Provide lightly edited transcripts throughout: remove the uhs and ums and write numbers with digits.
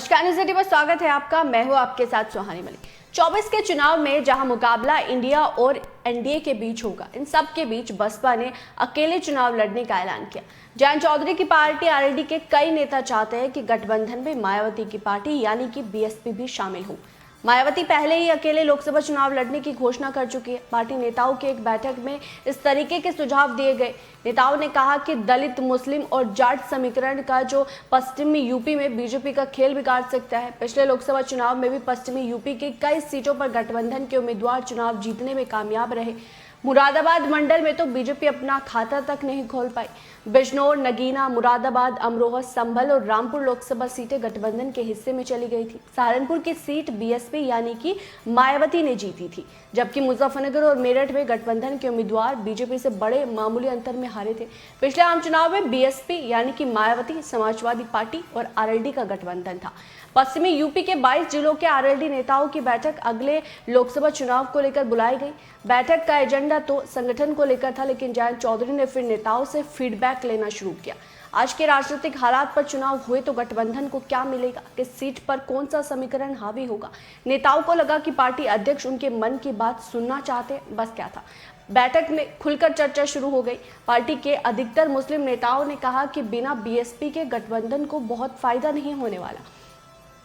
नमस्कार, न्यूज़ 18 पर स्वागत है आपका। मैं हूं आपके साथ सुहानी मलिक। 24 के चुनाव में जहां मुकाबला इंडिया और एनडीए के बीच होगा, इन सब के बीच बसपा ने अकेले चुनाव लड़ने का ऐलान किया। जयंत चौधरी की पार्टी आरएलडी के कई नेता चाहते हैं कि गठबंधन में मायावती की पार्टी यानी कि बीएसपी भी शामिल हो। मायावती पहले ही अकेले लोकसभा चुनाव लड़ने की घोषणा कर चुकी है। पार्टी नेताओं की एक बैठक में इस तरीके के सुझाव दिए गए। नेताओं ने कहा कि दलित, मुस्लिम और जाट समीकरण का जो पश्चिमी यूपी में बीजेपी का खेल बिगाड़ सकता है। पिछले लोकसभा चुनाव में भी पश्चिमी यूपी की कई सीटों पर गठबंधन के उम्मीदवार चुनाव जीतने में कामयाब रहे। मुरादाबाद मंडल में तो बीजेपी अपना खाता तक नहीं खोल पाई। बिजनौर, नगीना, मुरादाबाद, अमरोहा, संभल और रामपुर लोकसभा सीटें गठबंधन के हिस्से में चली गई थी। सहारनपुर की सीट बीएसपी यानी कि मायावती ने जीती थी, जबकि मुजफ्फरनगर और मेरठ में गठबंधन के उम्मीदवार बीजेपी से बड़े मामूली अंतर में हारे थे। पिछले आम चुनाव में बीएसपी यानी कि मायावती, समाजवादी पार्टी और आरएलडी का गठबंधन था। पश्चिमी यूपी के 22 जिलों के आरएलडी नेताओं की बैठक अगले लोकसभा चुनाव को लेकर बुलाई गई। बैठक का एजेंडा तो संगठन को लेकर था, लेकिन जयंत चौधरी ने फिर नेताओं से फीडबैक लेना शुरू किया। आज के राजनीतिक हालात पर चुनाव हुए तो गठबंधन को क्या मिलेगा, किस सीट पर कौन सा समीकरण हावी होगा। नेताओं को लगा कि पार्टी अध्यक्ष उनके मन की बात सुनना चाहते, बस क्या था। बैठक में खुलकर चर्चा शुरू हो गई। पार्टी के अधिकतर मुस्लिम नेताओं ने कहा कि बिना बीएसपी के गठबंधन को बहुत फायदा नहीं होने वाला।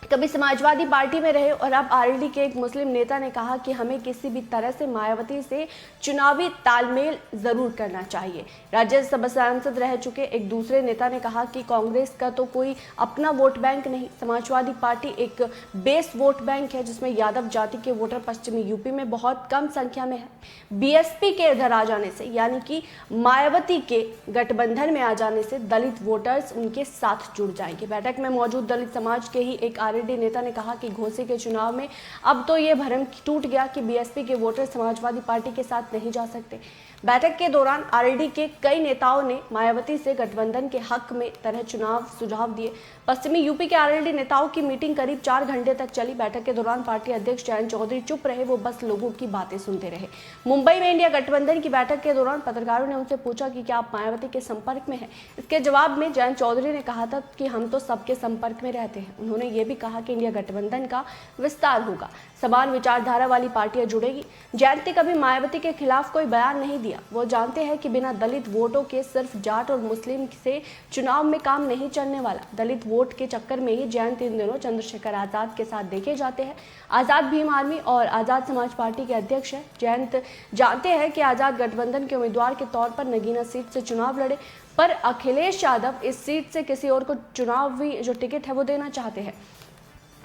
कभी समाजवादी पार्टी में रहे और अब आरएलडी के एक मुस्लिम नेता ने कहा कि हमें किसी भी तरह से मायावती से चुनावी तालमेल जरूर करना चाहिए। राज्यसभा सांसद रह चुके एक दूसरे नेता ने कहा कि कांग्रेस का तो कोई अपना वोट बैंक नहीं, समाजवादी पार्टी एक बेस वोट बैंक है जिसमें यादव जाति के वोटर पश्चिमी यूपी में बहुत कम संख्या में है। बीएसपी के इधर आ जाने से यानी कि मायावती के गठबंधन में आ जाने से दलित वोटर्स उनके साथ जुड़ जाएंगे। बैठक में मौजूद दलित समाज के ही एक आरएलडी नेता ने कहा कि घोसी के चुनाव में अब तो ये भ्रम टूट गया कि बीएसपी के वोटर समाजवादी पार्टी के साथ नहीं जा सकते। बैठक के दौरान आरएलडी के कई नेताओं ने मायावती से गठबंधन के हक में तरह चुनाव सुझाव दिए। पश्चिमी यूपी के आरएलडी नेताओं की मीटिंग करीब 4 घंटे तक चली। बैठक के दौरान पार्टी अध्यक्ष जयंत चौधरी चुप रहे, वो बस लोगों की बातें सुनते रहे। मुंबई में इंडिया गठबंधन की बैठक के दौरान पत्रकारों ने उनसे पूछा कि क्या आप मायावती के संपर्क में हैं। इसके जवाब में जयंत चौधरी ने कहा था कि हम तो सबके संपर्क में रहते हैं। उन्होंने ये भी कहा कि इंडिया गठबंधन का विस्तार होगा, समान विचारधारा वाली पार्टियां जुड़ेगी। जयंत ने कभी मायावती के खिलाफ कोई बयान नहीं दिया। वो जानते हैं कि बिना दलित वोटों के सिर्फ जाट और मुस्लिम से चुनाव में काम नहीं चलने वाला। दलित वोट के चक्कर में ही जयंत इन दिनों चंद्रशेखर आजाद के साथ देखे जाते हैं। आजाद भीम आर्मी और आजाद समाज पार्टी के अध्यक्ष हैं। जयंत जानते हैं कि आजाद गठबंधन के उम्मीदवार के तौर पर नगीना सीट से चुनाव लड़े, पर अखिलेश यादव इस सीट से किसी और को चुनावी जो टिकट है वो देना चाहते हैं।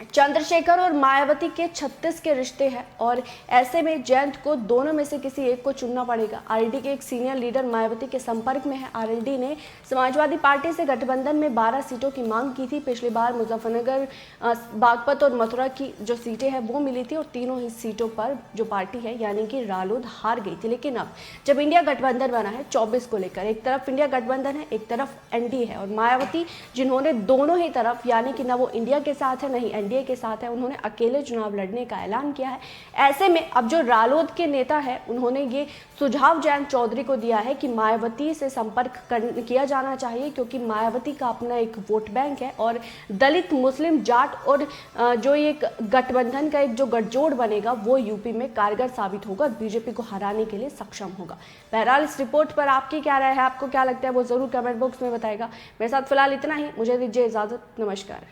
चंद्रशेखर और मायावती के 36 के रिश्ते हैं और ऐसे में जयंत को दोनों में से किसी एक को चुनना पड़ेगा। आरएलडी के एक सीनियर लीडर मायावती के संपर्क में है। आरएलडी ने समाजवादी पार्टी से गठबंधन में 12 सीटों की मांग की थी। पिछली बार मुजफ्फरनगर, बागपत और मथुरा की जो सीटें हैं वो मिली थी और तीनों ही सीटों पर जो पार्टी है यानी कि रालोद हार गई थी। लेकिन अब जब इंडिया गठबंधन बना है 24 को लेकर, एक तरफ इंडिया गठबंधन है, एक तरफ एनडीए है, और मायावती जिन्होंने दोनों ही तरफ यानी कि ना वो इंडिया के साथ है नहीं एनडीए के साथ है, उन्होंने अकेले चुनाव लड़ने का ऐलान किया है। ऐसे में अब जो रालोद के नेता है उन्होंने ये सुझाव जयंत चौधरी को दिया है कि मायावती से संपर्क किया जाना चाहिए, क्योंकि मायावती का अपना एक वोट बैंक है और दलित, मुस्लिम, जाट और जो एक गठबंधन का एक जो गठजोड़ बनेगा वो यूपी में कारगर साबित होगा और बीजेपी को हराने के लिए सक्षम होगा। बहरहाल इस रिपोर्ट पर आपकी क्या राय है, आपको क्या लगता है वो जरूर कमेंट बॉक्स में बताएगा। मेरे साथ फिलहाल इतना ही, मुझे दीजिए इजाजत। नमस्कार।